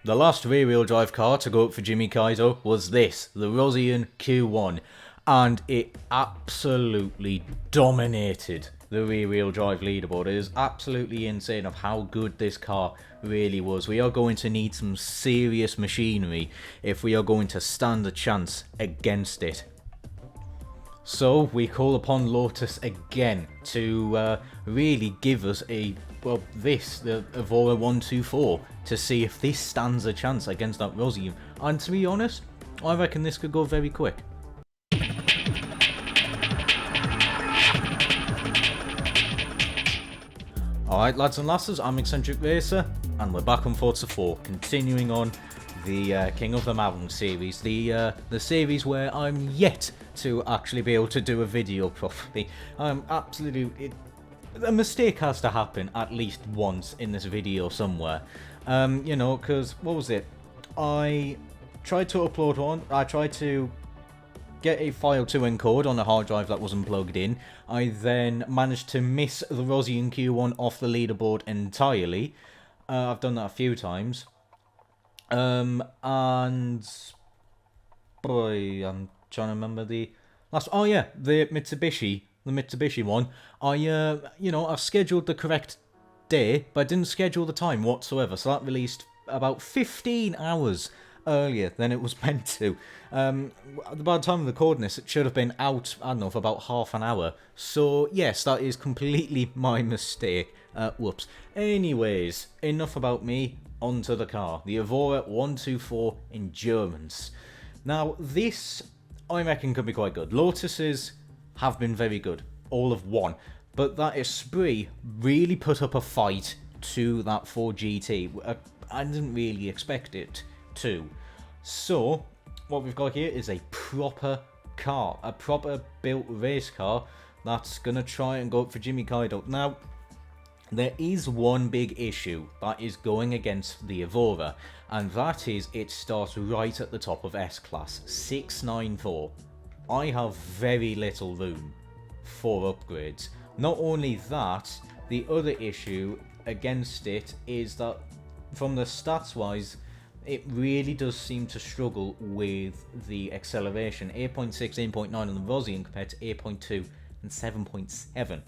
The last rear-wheel drive car to go up for Jimmy Kaido was this, the Rossion Q1, and it absolutely dominated the rear-wheel drive leaderboard. It is absolutely insane of how good this car really was. We are going to need some serious machinery if we are going to stand a chance against it. So we call upon Lotus again to really give us the Evora 124, to see if this stands a chance against that Rossion. And to be honest, I reckon this could go very quick. Alright lads and lasses, I'm Eccentric Racer, and we're back on Forza 4, continuing on the King of the Mountain series, the series where I'm yet to actually be able to do a video properly. I'm absolutely... a mistake has to happen at least once in this video somewhere. You know, because, what was it? I tried to upload one, I tried to get a file to encode on a hard drive that wasn't plugged in. I then managed to miss the Rossion Q1 off the leaderboard entirely. I've done that a few times. And boy, I'm trying to remember the last. Oh yeah, the Mitsubishi one. I scheduled the correct day, but I didn't schedule the time whatsoever. So that released about 15 hours earlier than it was meant to. By the time of recording this, it should have been out, I don't know, for about half an hour. So yes, that is completely my mistake. Whoops. Anyways, enough about me. Onto the car, the Evora 124 Endurance. Now this, I reckon, could be quite good. Lotuses have been very good, all of one, but that Esprit really put up a fight to that 4GT. I didn't really expect it to. So what we've got here is a proper car, a proper built race car that's gonna try and go up for Jimmy Kaido. Now there is one big issue that is going against the Evora, and that is it starts right at the top of S-Class, 694. I have very little room for upgrades. Not only that, the other issue against it is that from the stats wise, it really does seem to struggle with the acceleration. 8.6, 8.9 on the Rossion compared to 8.2 and 7.7.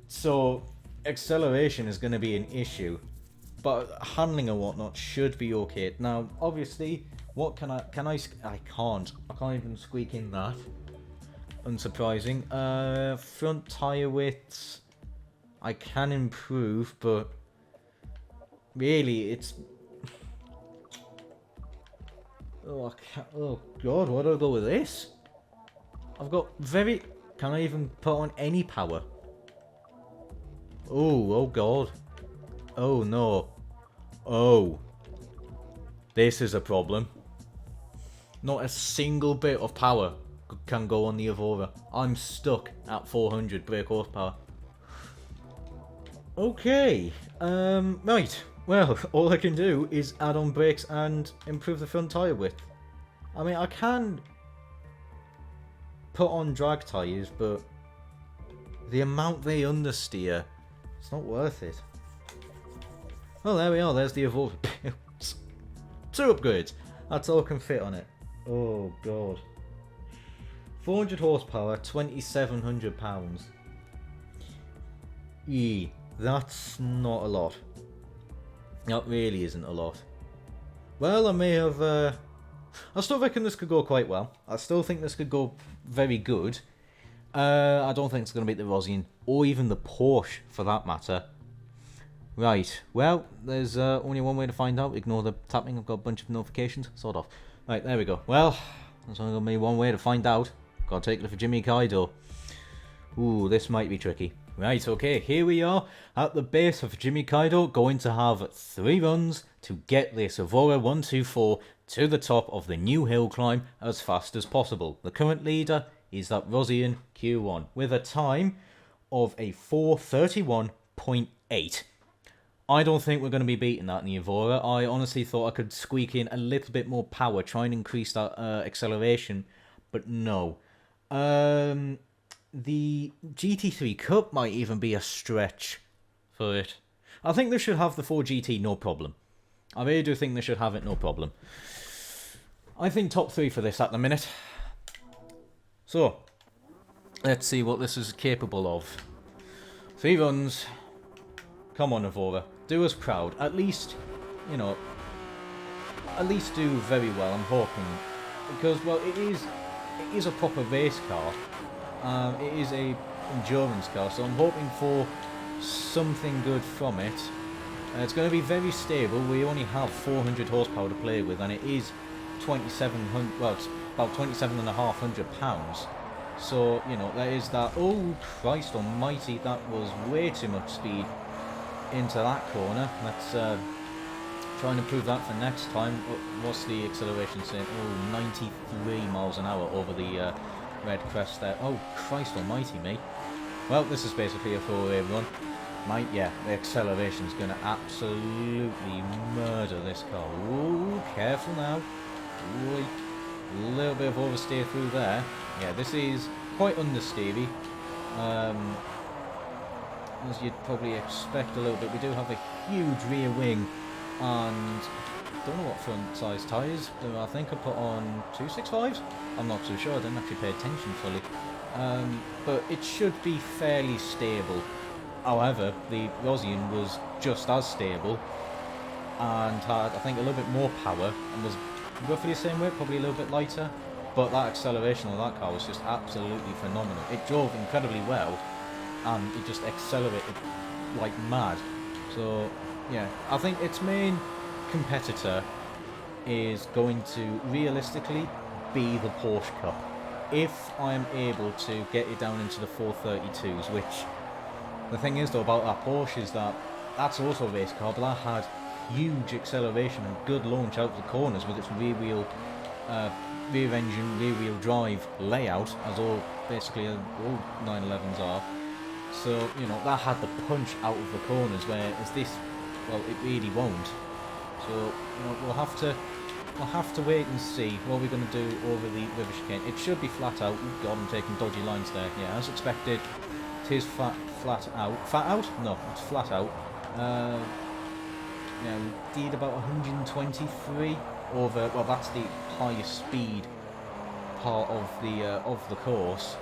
So acceleration is going to be an issue, but handling and whatnot should be okay. Now obviously, what I can't even squeak in that. Unsurprising. Front tire widths I can improve, but really it's oh god, where do I go with this? I've got very... can I even put on any power? Oh god. Oh no. Oh. This is a problem. Not a single bit of power can go on the Evora. I'm stuck at 400 brake horsepower. Okay. Right. Well, all I can do is add on brakes and improve the front tyre width. I mean, I can put on drag tyres, but the amount they understeer, it's not worth it. Well, there we are. There's the Evora builds. 2 upgrades. That's all can fit on it. Oh, God. 400 horsepower, 2,700 pounds. That's not a lot. That really isn't a lot. Well, I may have... I still reckon this could go quite well. I still think this could go very good. I don't think it's going to beat the Rossion, or even the Porsche, for that matter. Right, well, there's only one way to find out. Ignore the tapping, I've got a bunch of notifications. Sort of. Right, there we go. Well, there's only going to be one way to find out. Gotta take it for Jimmy Kaido. Ooh, this might be tricky. Right, okay, here we are at the base of Jimmy Kaido, going to have 3 runs to get this Evora 124 to the top of the new hill climb as fast as possible. The current leader is that Rossion Q1 with a time of a 4:31.8. I don't think we're going to be beating that in the Evora. I honestly thought I could squeak in a little bit more power, try and increase that acceleration, but no. The GT3 Cup might even be a stretch for it. I think they should have the 4GT, no problem. I really do think they should have it, no problem. I think top 3 for this at the minute. So, let's see what this is capable of. 3 runs. Come on, Evora. Do us proud. At least, you know, at least do very well, I'm hoping. Because, well, it is a proper race car. It is a endurance car, so I'm hoping for something good from it. It's going to be very stable. We only have 400 horsepower to play with, and it is 2,700. Well, it's about 2,700 pounds. So you know there is that. Oh Christ Almighty! That was way too much speed into that corner. Let's try and improve that for next time. What's the acceleration saying? Oh, 93 miles an hour over the red crest there. Oh Christ Almighty me! Well, this is basically a throwaway run. Yeah, the acceleration's going to absolutely murder this car. Ooh, careful now. Ooh, a little bit of oversteer through there. Yeah, this is quite understeery. As you'd probably expect a little bit. We do have a huge rear wing and don't know what front size tyres. I think I put on 265s. I'm not too sure. I didn't actually pay attention fully. But it should be fairly stable. However, the Rossion was just as stable and had, I think, a little bit more power and was roughly the same weight, probably a little bit lighter. But that acceleration on that car was just absolutely phenomenal. It drove incredibly well and it just accelerated like mad. So, yeah, I think its main competitor is going to realistically be the Porsche Cup. If I am able to get it down into the 432s, which... The thing is though about that Porsche is that that's also a race car, but that had huge acceleration and good launch out of the corners with its rear engine, rear wheel drive layout, as basically all 911s are. So you know that had the punch out of the corners, whereas this, well, it really won't. So you know we'll have to wait and see what we're going to do over the river chicane. It should be flat out. Oh God, I'm taking dodgy lines there. Yeah, as expected. It is flat out. Flat out? No, it's flat out. Yeah, we did about 123 over. Well, that's the highest speed part of the course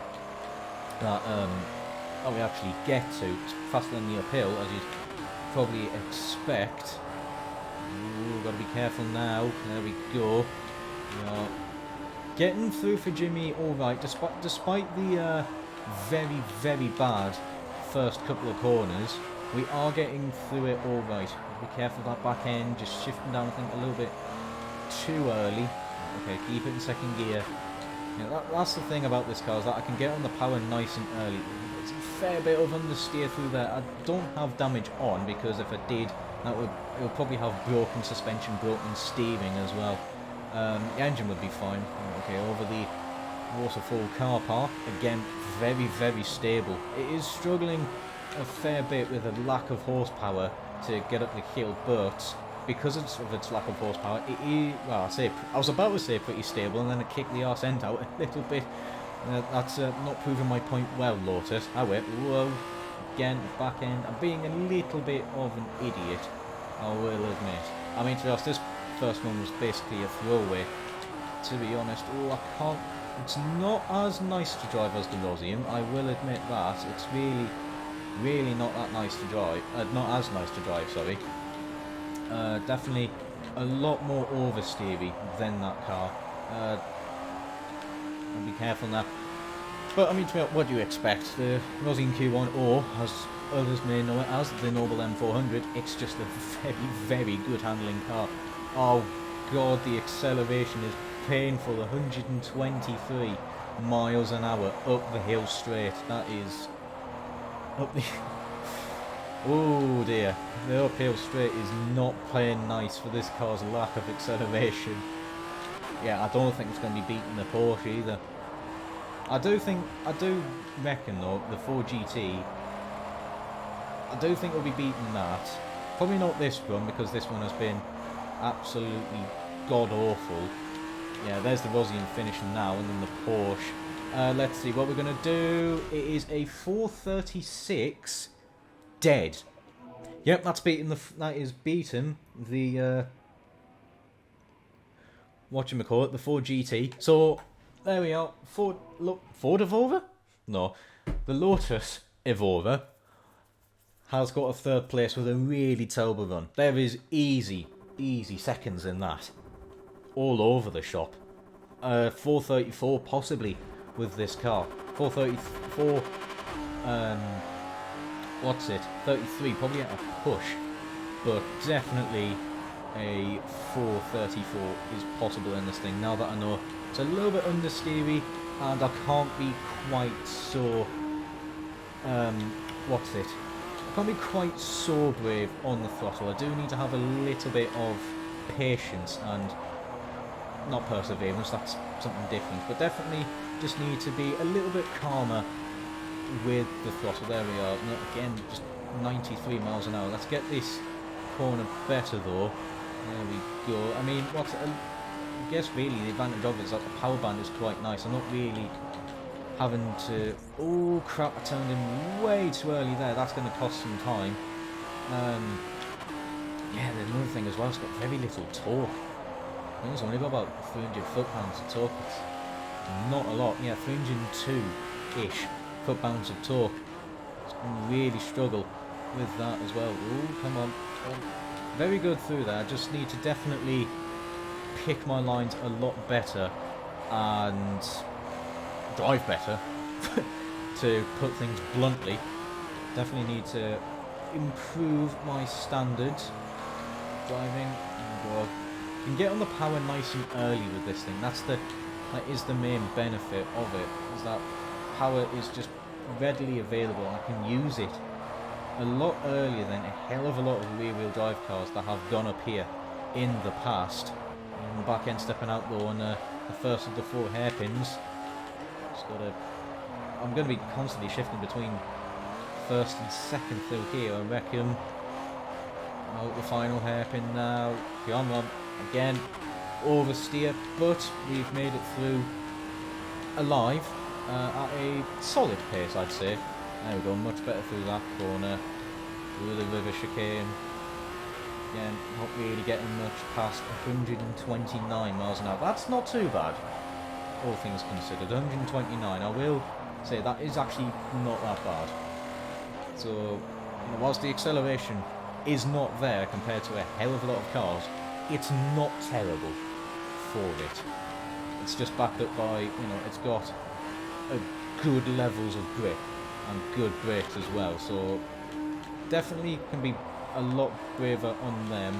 that we actually get to. It's faster than the uphill, as you'd probably expect. Ooh, gotta be careful now. There we go. Yeah. Getting through for Jimmy, all right, despite the very, very bad first couple of corners, we are getting through it all right. Be careful of that back end, just shifting down, I think, a little bit too early. Okay, keep it in second gear. You know, that's the thing about this car, is that I can get on the power nice and early. It's a fair bit of understeer through there. I don't have damage on, because if I did, it would probably have broken suspension, broken steering as well. The engine would be fine. Okay, over the waterfall car park, again, very, very stable. It is struggling a fair bit with a lack of horsepower to get up the hill, but because of its lack of horsepower, it is, well, I was about to say pretty stable, and then it kicked the arse end out a little bit. That's not proving my point well, Lotus. However, whoa, again, back end. I'm being a little bit of an idiot, I will admit. I mean, to be honest, this first one was basically a throwaway. To be honest, I can't. It's not as nice to drive as the Rossion, I will admit that. It's really, really not that nice to drive. Not as nice to drive, sorry. Definitely a lot more oversteery than that car. Be careful now. But I mean, what do you expect? The Rossion Q1, or as others may know it as, the Noble M400, it's just a very, very good handling car. Oh God, the acceleration is painful. 123 miles an hour up the hill straight. That is up the... Oh dear, the uphill straight is not playing nice for this car's lack of acceleration. Yeah, I don't think it's going to be beating the Porsche either. I do reckon though, the 4GT, I do think we'll be beating that. Probably not this run, because this one has been absolutely god-awful. Yeah, there's the Rossion finishing now, and then the Porsche. Let's see what we're going to do. It is a 436 dead. Yep, that is beaten the whatchamacallit, the Ford GT. So, there we are. Ford Evora? No. The Lotus Evora has got a third place with a really terrible run. There is easy seconds in that. All over the shop. 434 possibly with this car. 434, what's it? 33, probably at a push. But definitely a 434 is possible in this thing. Now that I know it's a little bit understeery and I can't be quite so, what's it? I can't be quite so brave on the throttle. I do need to have a little bit of patience and not perseverance, that's something different, but definitely just need to be a little bit calmer with the throttle. There we are. Again, just 93 miles an hour. Let's get this corner better though. There we go. I mean, I guess really the advantage of it is that the power band is quite nice. I'm not really having to... Oh crap, I turned in way too early there. That's going to cost some time. Yeah, there's another thing as well. It's got very little torque. I think it's only got about 300 foot-pounds of torque. It's not a lot. Yeah, 302-ish foot-pounds of torque. It's going to really struggle with that as well. Oh, come on. Very good through there. I just need to definitely pick my lines a lot better and drive better, to put things bluntly. Definitely need to improve my standards. Driving. Oh, you can get on the power nice and early with this thing. That is the main benefit of it, is that power is just readily available and I can use it a lot earlier than a hell of a lot of rear-wheel drive cars that have gone up here in the past. And back end stepping out though on the first of the 4 hairpins. Just gotta... I'm going to be constantly shifting between first and second through here, I reckon. Out the final hairpin now. Come on. Again, oversteer, but we've made it through alive at a solid pace, I'd say. There we go, much better through that corner. Through the river chicane. Again, not really getting much past 129 miles an hour. That's not too bad, all things considered. 129, I will say that is actually not that bad. So, you know, whilst the acceleration is not there compared to a hell of a lot of cars, it's not terrible for it. It's just backed up by, you know, it's got good levels of grip and good brakes as well, so definitely can be a lot braver on them.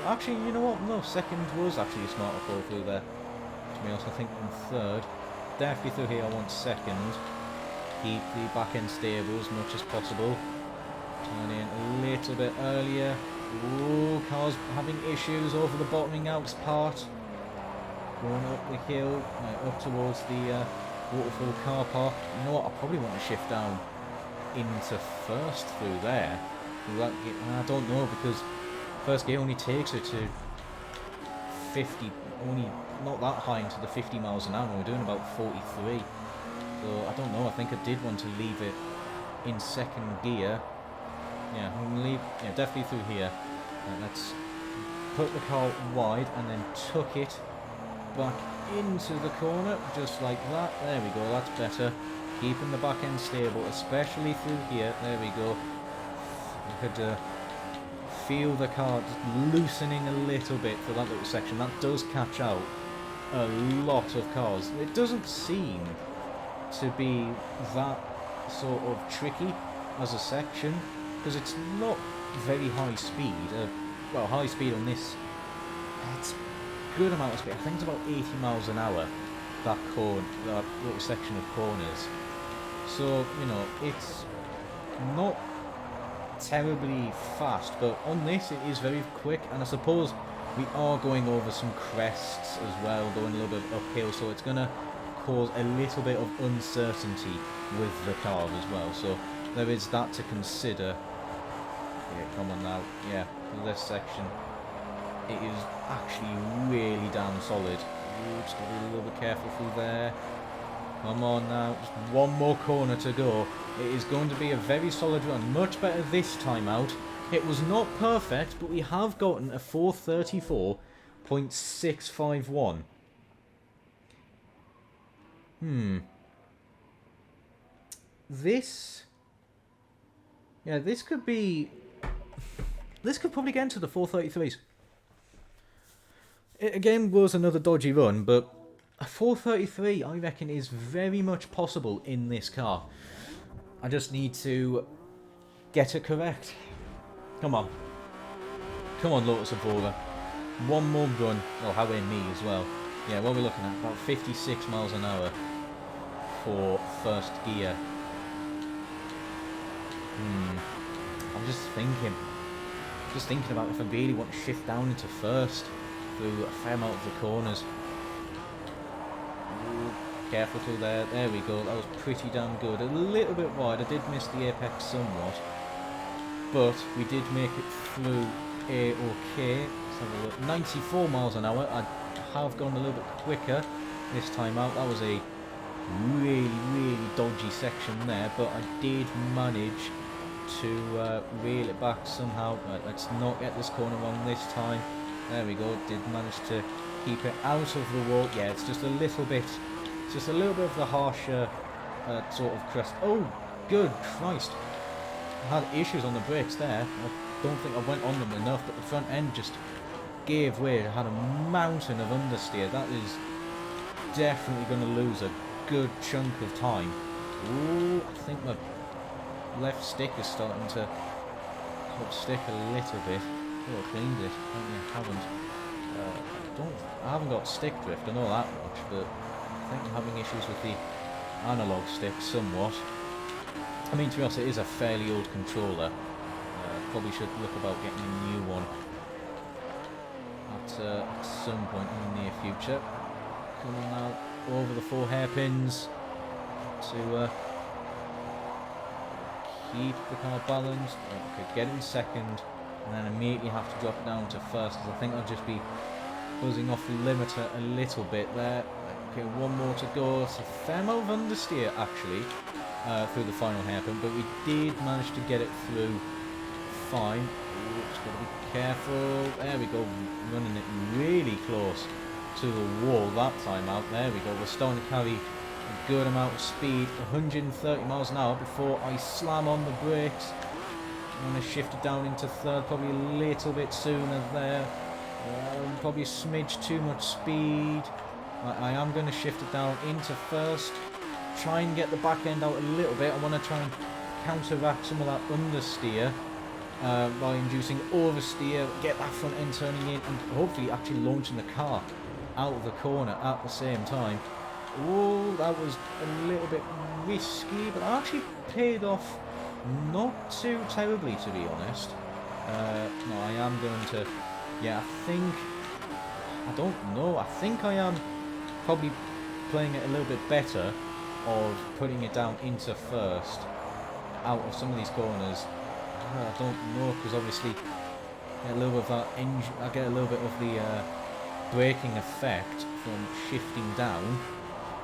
Actually, you know what? No, second was actually a smarter fall through there. To be honest, I think in third. Definitely through here I want second. Keep the back end stable as much as possible. Turn in a little bit earlier. Ooh, cars having issues over the bottoming out part. Going up the hill, up towards the waterfall car park. You know what, I probably want to shift down into first through there. I don't know, because first gear only takes her to 50, only not that high into the 50 miles an hour. We're doing about 43. So I don't know, I think I did want to leave it in second gear. Yeah, I'm going to leave, yeah, definitely through here. Let's put the car wide and then tuck it back into the corner, just like that. There we go, that's better. Keeping the back end stable, especially through here. There we go. You could feel the car just loosening a little bit for that little section. That does catch out a lot of cars. It doesn't seem to be that sort of tricky as a section, because it's not very high speed. Well, high speed on this, it's a good amount of speed. I think it's about 80 miles an hour, that little section of corners. So, you know, it's not terribly fast, but on this it is very quick, and I suppose we are going over some crests as well, going a little bit uphill, so it's going to cause a little bit of uncertainty with the car as well. So there is that to consider. Yeah, come on now. Yeah, this section, it is actually really damn solid. Ooh, just got to be a little bit careful through there. Come on now, just one more corner to go. It is going to be a very solid run. Much better this time out. It was not perfect, but we have gotten a 434 0.651. This... Yeah, this could be... This could probably get into the 433s. It again was another dodgy run, but a 433 I reckon is very much possible in this car. I just need to get it correct. Come on. Come on, Lotus Evora. One more run. Oh, how in me as well. Yeah, what are we looking at? About 56 miles an hour for first gear. I'm just thinking about if I really want to shift down into first through a fair amount of the corners. Ooh, careful through there. There we go. That was pretty damn good. A little bit wide. I did miss the apex somewhat, but we did make it through A-OK. Let's have a look. 94 miles an hour. I have gone a little bit quicker this time out. That was a really, really dodgy section there, but I did manage to reel it back somehow. Right, let's not get this corner wrong this time. There we go. Did manage to keep it out of the wall. Yeah, it's just a little bit of the harsher sort of crest. Oh, good Christ! I had issues on the brakes there. I don't think I went on them enough, but the front end just gave way. I had a mountain of understeer. That is definitely going to lose a good chunk of time. Ooh, I think my left stick is starting to stick a little bit. Oh, I cleaned it. I haven't. I haven't got stick drift, I know that much, but I think I'm having issues with the analog stick somewhat. I mean, to be honest, it is a fairly old controller. Probably should look about getting a new one at some point in the near future. Coming out over the 4 hairpins to keep the car balanced. Okay, get in second, and then immediately have to drop it down to first, because I think I'll just be buzzing off the limiter a little bit there. Okay, one more to go. It's a fair amount of understeer actually through the final hairpin, but we did manage to get it through fine. Ooh, just gotta be careful. There we go, running it really close to the wall that time out. There we go, we're starting to carry a good amount of speed, 130 miles an hour before I slam on the brakes. I'm going to shift it down into third, probably a little bit sooner there. Probably a smidge too much speed. I am going to shift it down into first. Try and get the back end out a little bit. I want to try and counteract some of that understeer by inducing oversteer, get that front end turning in, and hopefully actually launching the car out of the corner at the same time. Oh, that was a little bit risky, but actually paid off not too terribly, to be honest. No, I am going to... Yeah, I don't know. I think I am probably playing it a little bit better of putting it down into first out of some of these corners. I don't know, because obviously I get a little bit of that I get a little bit of the braking effect from shifting down,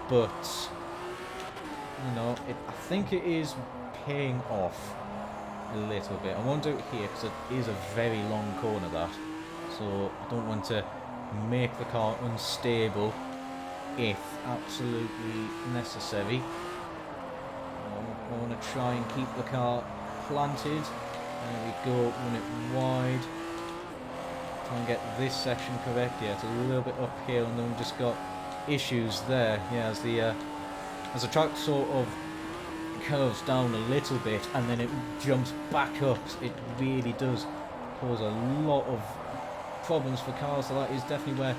but you know, I think it is paying off a little bit. I won't do it here because it is a very long corner, that, so I don't want to make the car unstable if absolutely necessary. I want to try and keep the car planted. There we go, run it wide. Try and get this section correct. Yeah, it's a little bit uphill, and then we've just got issues there. Yeah, as the track sort of curves down a little bit and then it jumps back up, it really does cause a lot of problems for cars. So that is definitely where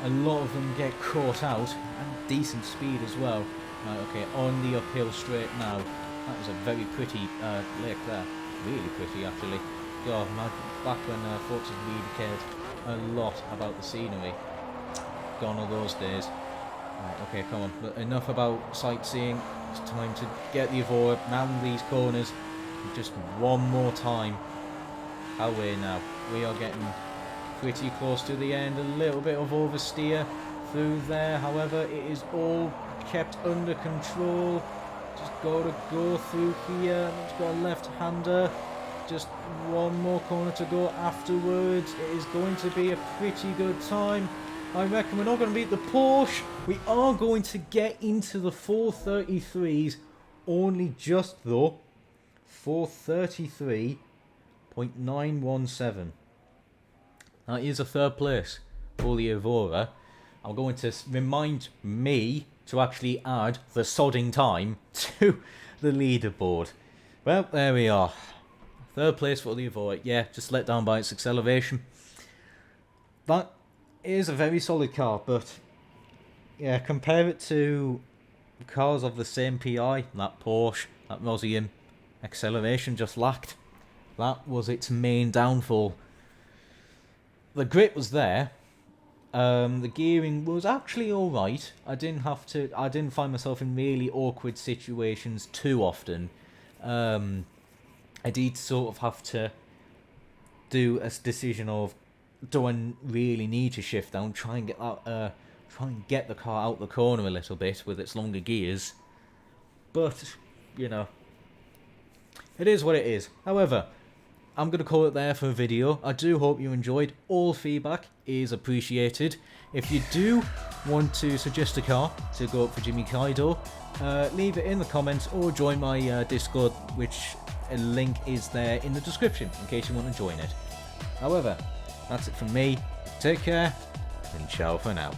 a lot of them get caught out, and decent speed as well. Right, okay, on the uphill straight now. That was a very pretty lake there. Really pretty, actually. God, back when Forza really cared a lot about the scenery. Gone are those days. Right, okay, come on. But enough about sightseeing. It's time to get the Evora round these corners. Just one more time. Away now. We are getting pretty close to the end. A little bit of oversteer through there. However, it is all kept under control. Just got to go through here. It's got a left-hander. just one more corner to go afterwards. It is going to be a pretty good time. I reckon we're not going to beat the Porsche. We are going to get into the 433s, only just though. 433.917. That is a third place for the Evora. I'm going to remind me to actually add the sodding time to the leaderboard. Well, there we are. Third place for the Evora. Yeah, just let down by its acceleration. That is a very solid car, but yeah, compare it to cars of the same PI, that Porsche, that Rossion, acceleration just lacked. That was its main downfall. The grip was there. The gearing was actually alright. I didn't find myself in really awkward situations too often. I did sort of have to do a decision of, do I really need to shift down, try and get the car out the corner a little bit with its longer gears. But, you know, it is what it is. However, I'm going to call it there for a video. I do hope you enjoyed. All feedback is appreciated. If you do want to suggest a car to go up for Jimmy Kaido, leave it in the comments or join my Discord, which a link is there in the description in case you want to join it. However, that's it from me. Take care and ciao for now.